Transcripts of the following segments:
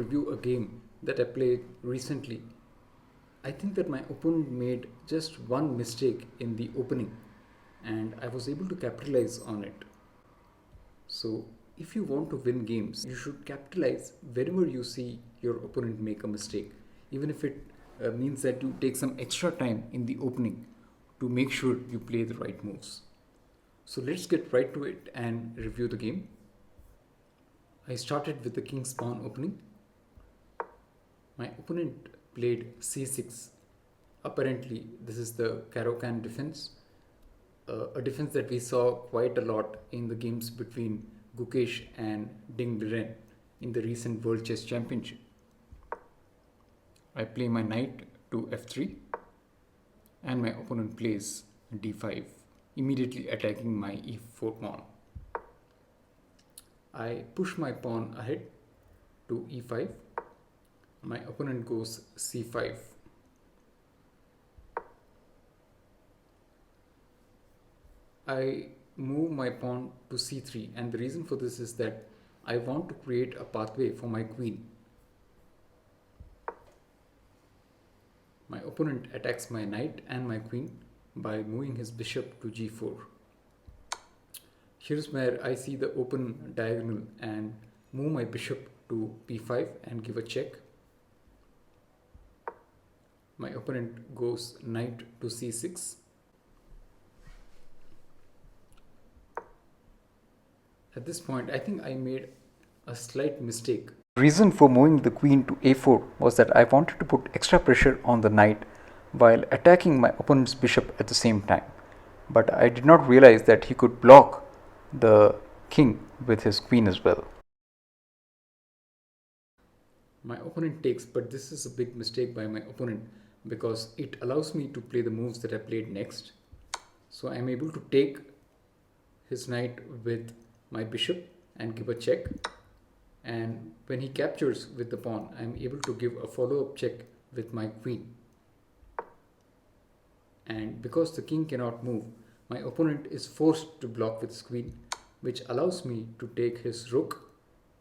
Review a game that I played recently. I think that my opponent made just one mistake in the opening and I was able to capitalize on it. So, if you want to win games, you should capitalize whenever you see your opponent make a mistake, even if it means that you take some extra time in the opening to make sure you play the right moves. So, let's get right to it and review the game. I started with the king's pawn opening. My opponent played c6. Apparently, this is the Caro-Kann defense, a defense that we saw quite a lot in the games between Gukesh and Ding Liren in the recent World Chess Championship. I play my knight to f3 and my opponent plays d5, immediately attacking my e4 pawn. I push my pawn ahead to e5. My opponent goes c5. I move my pawn to c3, and the reason for this is that I want to create a pathway for my queen. My opponent attacks my knight and my queen by moving his bishop to g4. Here's where I see the open diagonal and move my bishop to b5 and give a check. My opponent goes knight to c6. At this point, I think I made a slight mistake. The reason for moving the queen to a4 was that I wanted to put extra pressure on the knight while attacking my opponent's bishop at the same time. But I did not realize that he could block the king with his queen as well. My opponent takes, but this is a big mistake by my opponent because it allows me to play the moves that I played next. So I am able to take his knight with my bishop and give a check, and when he captures with the pawn, I am able to give a follow-up check with my queen. And because the king cannot move, my opponent is forced to block with his queen, which allows me to take his rook.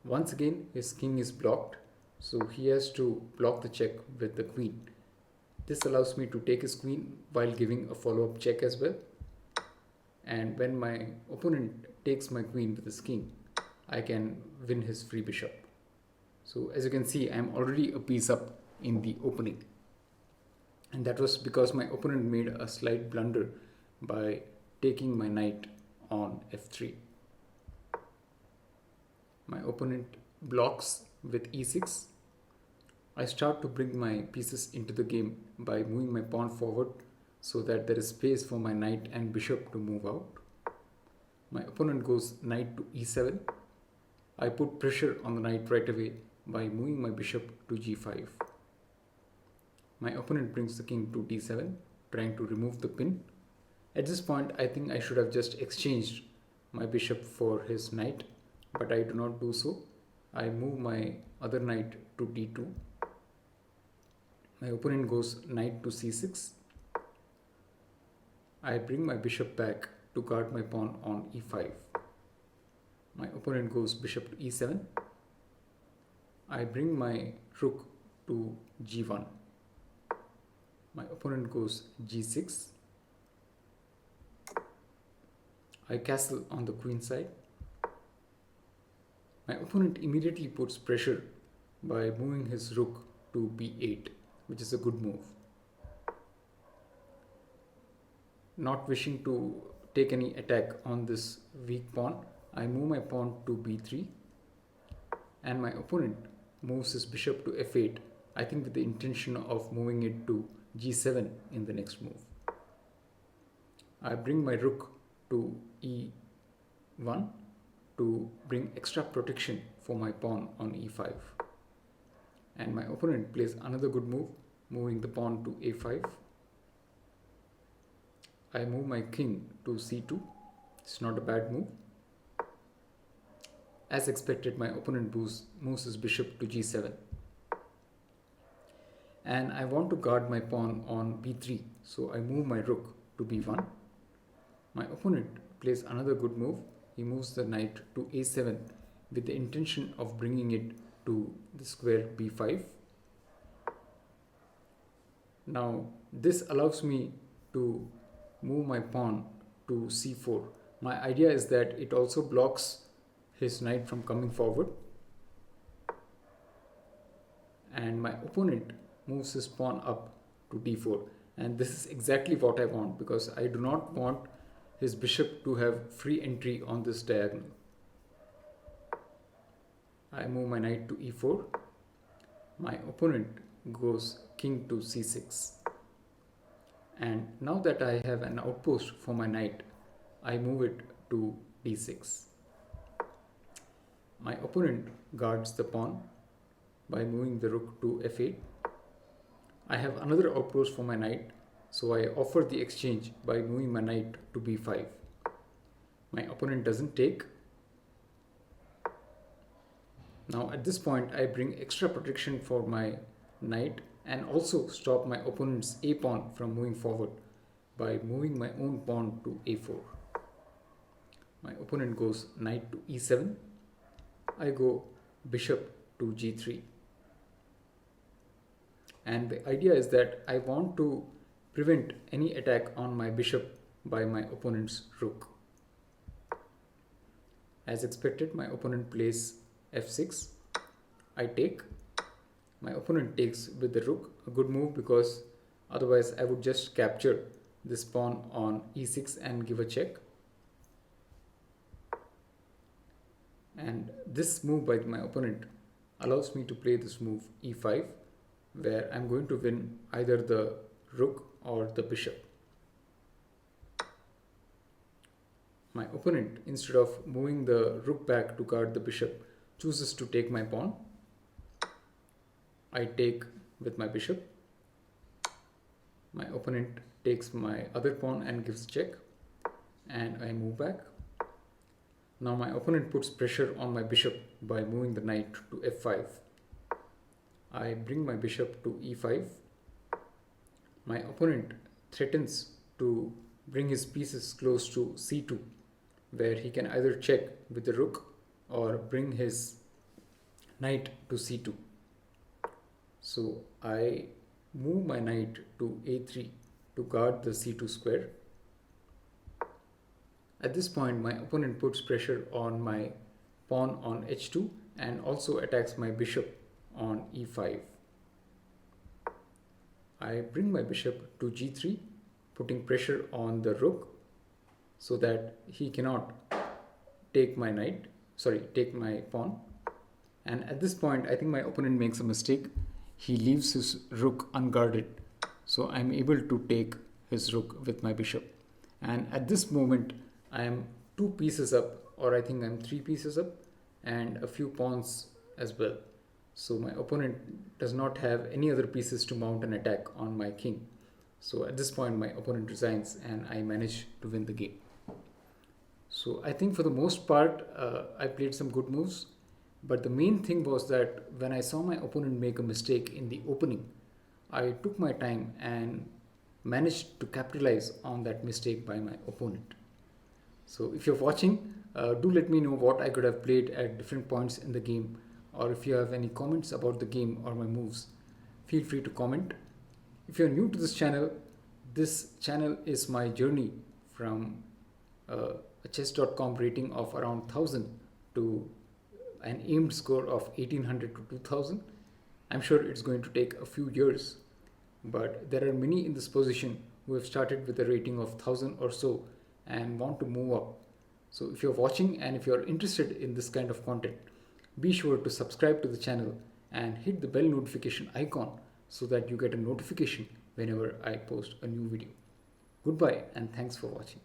Once again, his king is blocked, so he has to block the check with the queen. This allows me to take his queen while giving a follow-up check as well. And when my opponent takes my queen with his king, I can win his free bishop. So as you can see, I am already a piece up in the opening. And that was because my opponent made a slight blunder by taking my knight on f3. My opponent blocks with e6. I start to bring my pieces into the game by moving my pawn forward so that there is space for my knight and bishop to move out. My opponent goes knight to e7. I put pressure on the knight right away by moving my bishop to g5. My opponent brings the king to d7, trying to remove the pin. At this point, I think I should have just exchanged my bishop for his knight, but I do not do so. I move my other knight to d2. My opponent goes knight to c6. I bring my bishop back to guard my pawn on e5. My opponent goes bishop to e7. I bring my rook to g1. My opponent goes g6. I castle on the queen side. My opponent immediately puts pressure by moving his rook to b8, which is a good move. Not wishing to take any attack on this weak pawn, I move my pawn to b3, and my opponent moves his bishop to f8, I think with the intention of moving it to g7 in the next move. I bring my rook to e1 to bring extra protection for my pawn on e5. And my opponent plays another good move, moving the pawn to a5. I move my king to c2. It's not a bad move. As expected, my opponent moves his bishop to g7. And I want to guard my pawn on b3, so I move my rook to b1. My opponent plays another good move. He moves the knight to a7 with the intention of bringing it to the square b5. Now this allows me to move my pawn to c4. My idea is that it also blocks his knight from coming forward, and my opponent moves his pawn up to d4, and this is exactly what I want, because I do not want his bishop to have free entry on this diagonal. I move my knight to e4. My opponent goes king to c6, and now that I have an outpost for my knight, I move it to d6. My opponent guards the pawn by moving the rook to f8. I have another outpost for my knight, so I offer the exchange by moving my knight to b5. My opponent doesn't take. Now at this point I bring extra protection for my knight and also stop my opponent's a pawn from moving forward by moving my own pawn to a4. My opponent goes knight to e7. I go bishop to g3. And the idea is that I want to prevent any attack on my bishop by my opponent's rook. As expected, my opponent plays f6. I take. My opponent takes with the rook, a good move, because otherwise I would just capture this pawn on e6 and give a check. And this move by my opponent allows me to play this move e5, where I'm going to win either the rook or the bishop. My opponent, instead of moving the rook back to guard the bishop, chooses to take my pawn. I take with my bishop. My opponent takes my other pawn and gives check, and I move back. Now my opponent puts pressure on my bishop by moving the knight to f5. I bring my bishop to e5. My opponent threatens to bring his pieces close to c2, where he can either check with the rook or bring his knight to c2. So I move my knight to a3 to guard the c2 square. At this point, my opponent puts pressure on my pawn on h2 and also attacks my bishop on e5. I bring my bishop to g3, putting pressure on the rook so that he cannot take my pawn. And at this point, I think my opponent makes a mistake. He leaves his rook unguarded, so I'm able to take his rook with my bishop. And at this moment, I am 2 pieces up, or I think I'm 3 pieces up, and a few pawns as well. So my opponent does not have any other pieces to mount an attack on my king. So at this point, my opponent resigns and I manage to win the game. So I think for the most part, I played some good moves. But the main thing was that when I saw my opponent make a mistake in the opening, I took my time and managed to capitalize on that mistake by my opponent. So if you're watching, do let me know what I could have played at different points in the game, or if you have any comments about the game or my moves, feel free to comment. If you're new to this channel is my journey from a chess.com rating of around 1000 to an aimed score of 1800 to 2000. I'm sure it's going to take a few years, but there are many in this position who have started with a rating of 1000 or so and want to move up. So if you're watching and if you're interested in this kind of content, be sure to subscribe to the channel and hit the bell notification icon so that you get a notification whenever I post a new video. Goodbye and thanks for watching.